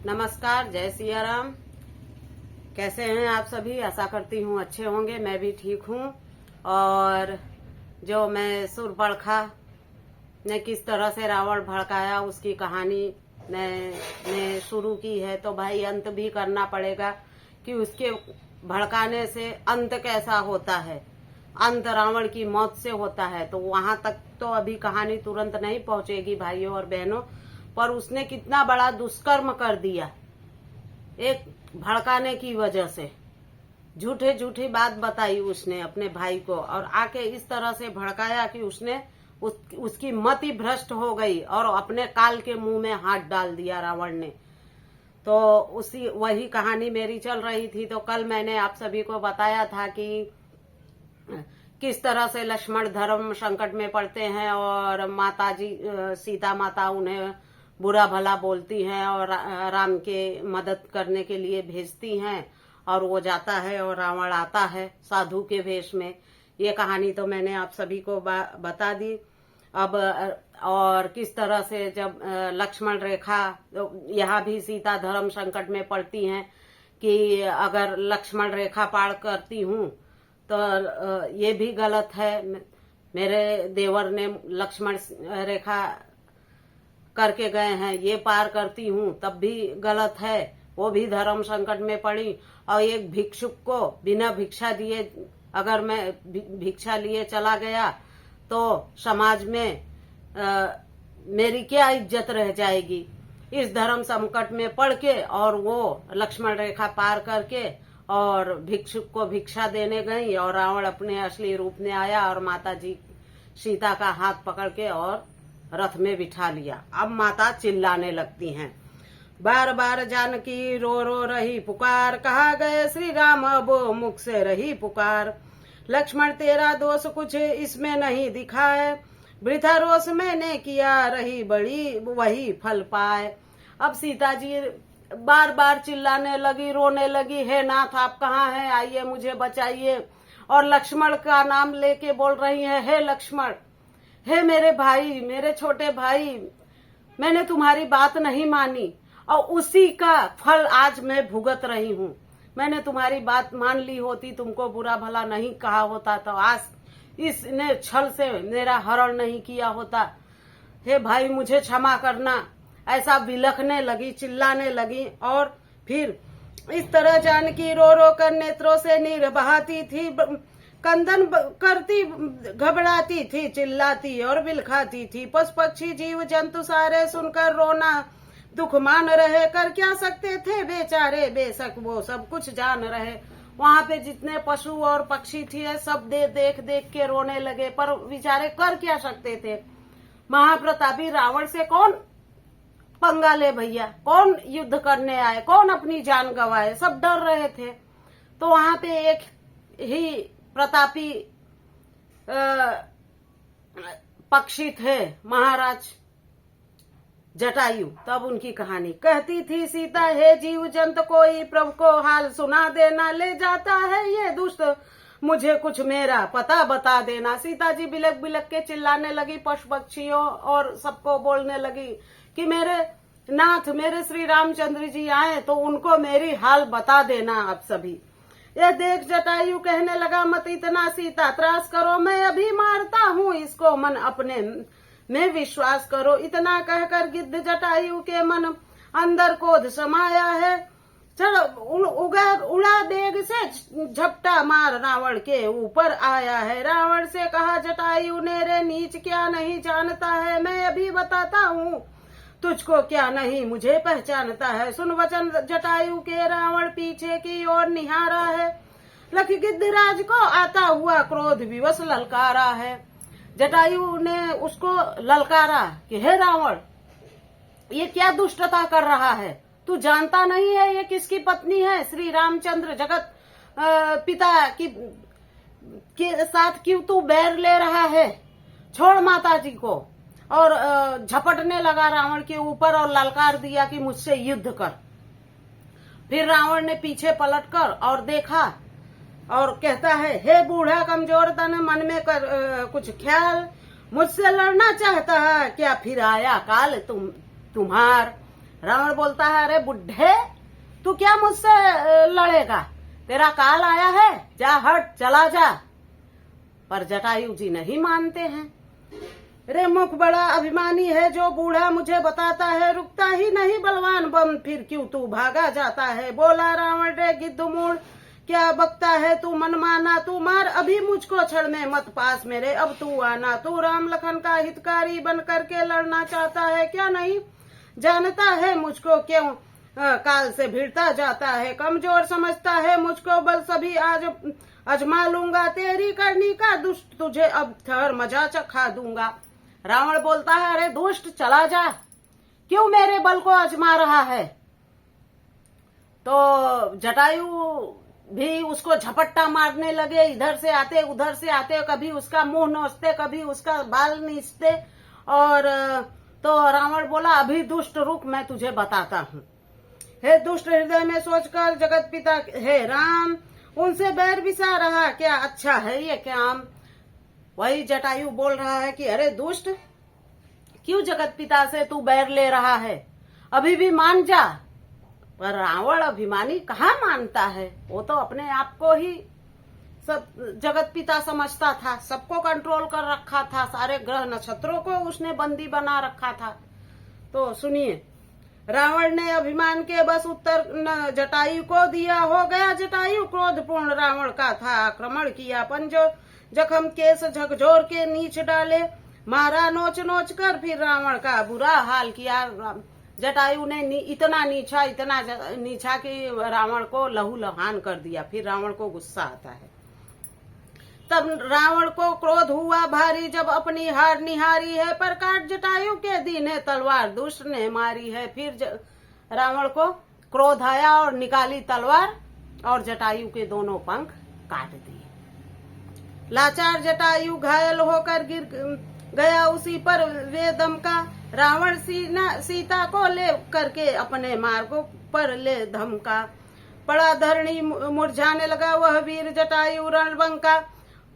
नमस्कार, जय सिया राम। कैसे हैं आप सभी? आशा करती हूँ अच्छे होंगे। मैं भी ठीक हूँ। और जो मैं सूर्पणखा ने किस तरह से रावण भड़काया उसकी कहानी मैंने शुरू की है, तो भाई अंत भी करना पड़ेगा कि उसके भड़काने से अंत कैसा होता है। अंत रावण की मौत से होता है। तो वहां तक तो अभी कहानी तुरंत नहीं पहुंचेगी भाइयों और बहनों, पर उसने कितना बड़ा दुष्कर्म कर दिया एक भड़काने की वजह से। झूठे झूठी बात बताई उसने अपने भाई को और आके इस तरह से भड़काया कि उसने उसकी मति भ्रष्ट हो गई और अपने काल के मुंह में हाथ डाल दिया रावण ने। तो उसी वही कहानी मेरी चल रही थी। तो कल मैंने आप सभी को बताया था कि किस तरह से लक्ष्मण धर्म संकट में पड़ते हैं और माता जी सीता माता उन्हें बुरा भला बोलती हैं और राम के मदद करने के लिए भेजती हैं और वो जाता है और रावण आता है साधु के वेश में। ये कहानी तो मैंने आप सभी को बता दी। अब और किस तरह से जब लक्ष्मण रेखा, यहाँ भी सीता धर्म संकट में पड़ती हैं कि अगर लक्ष्मण रेखा पार करती हूँ तो ये भी गलत है। मेरे देवर ने लक्ष्मण रेखा करके गए हैं, ये पार करती हूँ तब भी गलत है। वो भी धर्म संकट में पड़ी। और एक भिक्षुक को बिना भिक्षा दिए अगर मैं भिक्षा लिए चला गया तो समाज में मेरी क्या इज्जत रह जाएगी। इस धर्म संकट में पड़ के और वो लक्ष्मण रेखा पार करके और भिक्षुक को भिक्षा देने गई और रावण अपने असली रूप में आया और माता जी सीता का हाथ पकड़ के और रथ में बिठा लिया। अब माता चिल्लाने लगती हैं, बार बार जानकी रो रो रही पुकार, कहा गए श्री राम अब मुख से रही पुकार। लक्ष्मण तेरा दोष कुछ इसमें नहीं दिखा है, वृथा रोष मैंने किया रही बड़ी वही फल पाए। अब सीता जी बार बार चिल्लाने लगी, रोने लगी, हे नाथ आप कहाँ हैं, आइए मुझे बचाइए। और लक्ष्मण का नाम लेके बोल रही है, हे लक्ष्मण, हे मेरे भाई, मेरे छोटे भाई, मैंने तुम्हारी बात नहीं मानी और उसी का फल आज मैं भुगत रही हूँ। मैंने तुम्हारी बात मान ली होती, तुमको बुरा भला नहीं कहा होता तो आज इसने छल से मेरा हरण नहीं किया होता। हे भाई मुझे क्षमा करना। ऐसा बिलखने लगी, चिल्लाने लगी। और फिर इस तरह जानकी रो रो कर नेत्रों से नीर बहाती थी, कंदन करती घबराती थी, चिल्लाती और बिलखाती थी। पशु पक्षी जीव जंतु सारे सुनकर रोना दुख मान रहे, कर क्या सकते थे बेचारे, बेशक वो सब कुछ जान रहे। वहां पे जितने पशु और पक्षी थे सब देख देख के रोने लगे, पर बेचारे कर क्या सकते थे। महाप्रतापी रावण से कौन पंगा ले भैया, कौन युद्ध करने आए, कौन अपनी जान गंवाए, सब डर रहे थे। तो वहां पे एक ही प्रतापी पक्षी थे, महाराज जटायु। तब उनकी कहानी कहती थी सीता, हे जीव जंत कोई प्रभु को हाल सुना देना, ले जाता है ये दुष्ट मुझे कुछ मेरा पता बता देना। सीता जी बिलक बिलक के चिल्लाने लगी, पशु पक्षियों और सबको बोलने लगी कि मेरे नाथ, मेरे श्री रामचंद्र जी आए तो उनको मेरी हाल बता देना आप सभी। ये देख जटायु कहने लगा, मत इतना सीता त्रास करो, मैं अभी मारता हूँ इसको, मन अपने में विश्वास करो। इतना कहकर गिद्ध जटायु के मन अंदर क्रोध समाया है, चलो उड़ा देग से झपटा मार रावण के ऊपर आया है। रावण से कहा जटायु, नेरे नीच क्या नहीं जानता है, मैं अभी बताता हूँ तुझको क्या नहीं मुझे पहचानता है। सुन वचन जटायु के, रावण पीछे की ओर निहारा है, लख गिद्धराज को आता हुआ क्रोध विवश ललकारा है। जटायु ने उसको ललकारा कि हे रावण, ये क्या दुष्टता कर रहा है, तू जानता नहीं है ये किसकी पत्नी है, श्री रामचंद्र जगत पिता के साथ क्यों तू बैर ले रहा है, छोड़ माता जी को। और झपटने लगा रावण के ऊपर और ललकार दिया कि मुझसे युद्ध कर। फिर रावण ने पीछे पलटकर और देखा और कहता है, हे बूढ़ा कमजोर तन, मन में कर कुछ ख्याल, मुझसे लड़ना चाहता है क्या, फिर आया काल तुम्हार। रावण बोलता है, अरे बुढ़े, तू क्या मुझसे लड़ेगा, तेरा काल आया है, जा हट, चला जा। पर जटायु जी नहीं मानते हैं। रे मुख बड़ा अभिमानी है, जो बूढ़ा मुझे बताता है, रुकता ही नहीं बलवान बम, फिर क्यों तू भागा जाता है। बोला रावण, रे गिद्धमूढ़, क्या बकता है तू मनमाना, तू मार अभी मुझको, क्षण में मत पास मेरे अब तू आना। तू राम लखन का हितकारी बन करके लड़ना चाहता है क्या, नहीं जानता है मुझको क्यों काल से भिड़ता जाता है। कमजोर समझता है मुझको, बल सभी आज अजमा लूंगा, तेरी करनी का दुष्ट तुझे अब ठहर मजा चखा दूंगा। रावण बोलता है, अरे दुष्ट, चला जा, क्यों मेरे बल को अजमा रहा है। तो जटायु भी उसको झपट्टा मारने लगे, इधर से आते उधर से आते, कभी उसका मुंह नोचते, कभी उसका बाल नीचते। और तो रावण बोला, अभी दुष्ट रुक, मैं तुझे बताता हूँ। हे दुष्ट हृदय में सोचकर जगत पिता हे राम, उनसे बैर बिसा रहा क्या, अच्छा है ये काम। वही जटायु बोल रहा है कि अरे दुष्ट, क्यों जगत पिता से तू बैर ले रहा है, अभी भी मान जा। पर रावण अभिमानी कहाँ मानता है, वो तो अपने आप को ही सब जगत पिता समझता था, सबको कंट्रोल कर रखा था, सारे ग्रह नक्षत्रों को उसने बंदी बना रखा था। तो सुनिए, रावण ने अभिमान के बस उत्तर जटायु को दिया। हो गया जटायु क्रोधपूर्ण, रावण का था आक्रमण किया, पंजो जखम केस झकझोर के नीच डाले, मारा नोच नोच कर, फिर रावण का बुरा हाल किया। जटायु ने इतना नीचा कि रावण को लहू लहान कर दिया। फिर रावण को गुस्सा आता है। तब रावण को क्रोध हुआ भारी, जब अपनी हार निहारी है, पर काट जटायु के दीने तलवार दुष्ट ने मारी है। फिर रावण को क्रोध आया और निकाली तलवार और जटायु के दोनों पंख काट दिए। लाचार जटायु घायल होकर गिर गया उसी पर वे दम का। रावण सीता को ले करके अपने मार्ग पर ले धमका, पड़ा धरणी मुरझाने लगा वह वीर जटायु रणबंका।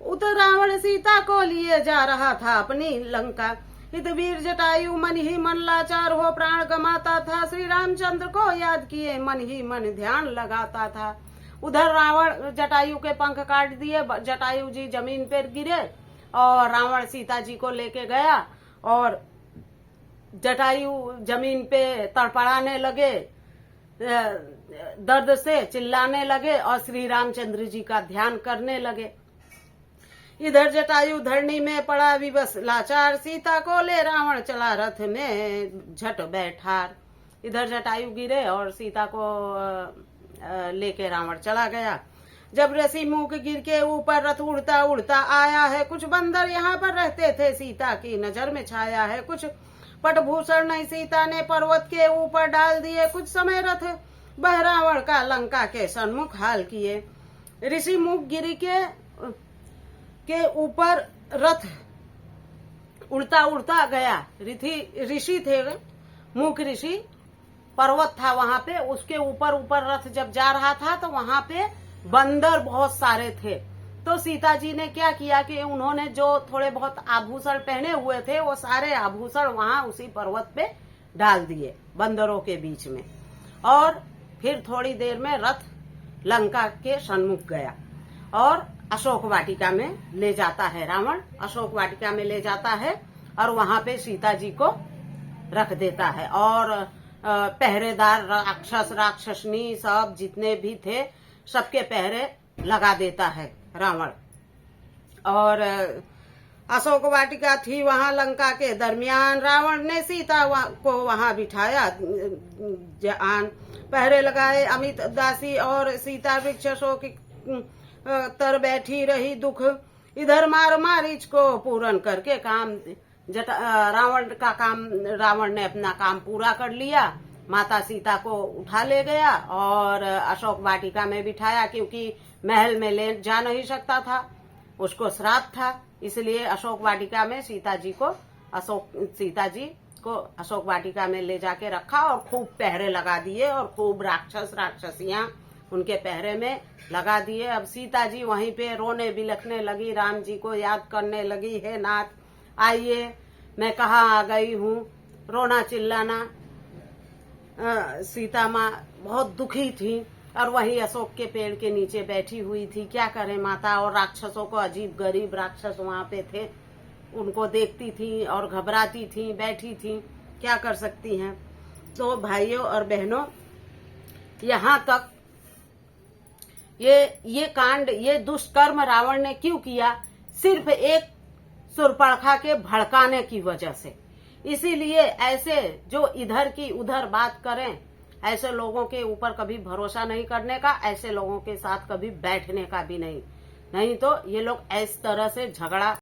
उत रावण सीता को लिए जा रहा था अपनी लंका, इत वीर जटायु मन ही मन लाचार हो प्राण गमाता था, श्री रामचंद्र को याद किए मन ही मन ध्यान लगाता था। उधर रावण जटायु के पंख काट दिए, जटायु जी जमीन पर गिरे और रावण सीता जी को लेके गया और जटायु जमीन पे तड़पड़ाने लगे, दर्द से चिल्लाने लगे और श्री रामचंद्र जी का ध्यान करने लगे। इधर जटायु धरणी में पड़ा विवश लाचार, सीता को ले रावण चला रथ में झट बैठार। इधर जटायु गिरे और सीता को लेके रावण चला गया। जब ऋषि मुख गिर के ऊपर रथ उड़ता उड़ता आया है, कुछ बंदर यहाँ पर रहते थे, सीता की नजर में छाया है। कुछ पटभूषण नहीं सीता ने पर्वत के ऊपर डाल दिए, कुछ समय रथ बह रावण का लंका के सन्मुख हाल किए। ऋषि मुख गिरी के ऊपर रथ उड़ता उड़ता गया। ऋषि थे, मुख ऋषि, पर्वत था वहां पे, उसके ऊपर रथ जब जा रहा था तो वहां पे बंदर बहुत सारे थे। तो सीता जी ने क्या किया कि उन्होंने जो थोड़े बहुत आभूषण पहने हुए थे वो सारे आभूषण वहां उसी पर्वत पे डाल दिए बंदरों के बीच में, और फिर थोड़ी देर में रथ लंका के सन्मुख गया और अशोक वाटिका में ले जाता है। रावण अशोक वाटिका में ले जाता है और वहां पे सीता जी को रख देता है और पहरेदार राक्षसनी सब जितने भी थे सबके पहरे लगा देता है रावण। और अशोक वाटिका थी वहां लंका के दरमियान। रावण ने सीता को वहां बिठाया, पहरे लगाए अमित दासी, और सीता वृक्ष अशोक तर बैठी रही दुख। इधर मार मारीच को पूर्ण करके काम रावण ने अपना काम पूरा कर लिया। माता सीता को उठा ले गया और अशोक वाटिका में बिठाया, क्योंकि महल में ले जा नहीं सकता था, उसको श्राप था, इसलिए अशोक वाटिका में सीता जी को अशोक वाटिका में ले जाके रखा और खूब पहरे लगा दिए और खूब राक्षसियां उनके पहरे में लगा दिए। अब सीता जी वहीं पे रोने बिलखने लगी, राम जी को याद करने लगी, हे नाथ आइए, मैं कहाँ आ गई हूँ, रोना चिल्लाना सीता माँ बहुत दुखी थी और वही अशोक के पेड़ के नीचे बैठी हुई थी। क्या करे माता, और राक्षसों को, अजीब गरीब राक्षस वहां पे थे, उनको देखती थी और घबराती थी, बैठी थी, क्या कर सकती हैं। तो भाइयों और बहनों, यहाँ तक ये कांड, ये दुष्कर्म रावण ने क्यों किया? सिर्फ एक शूर्पणखा के भड़काने की वजह से। इसीलिए ऐसे जो इधर की उधर बात करें, ऐसे लोगों के ऊपर कभी भरोसा नहीं करने का, ऐसे लोगों के साथ कभी बैठने का भी नहीं। नहीं तो ये लोग इस तरह से झगड़ा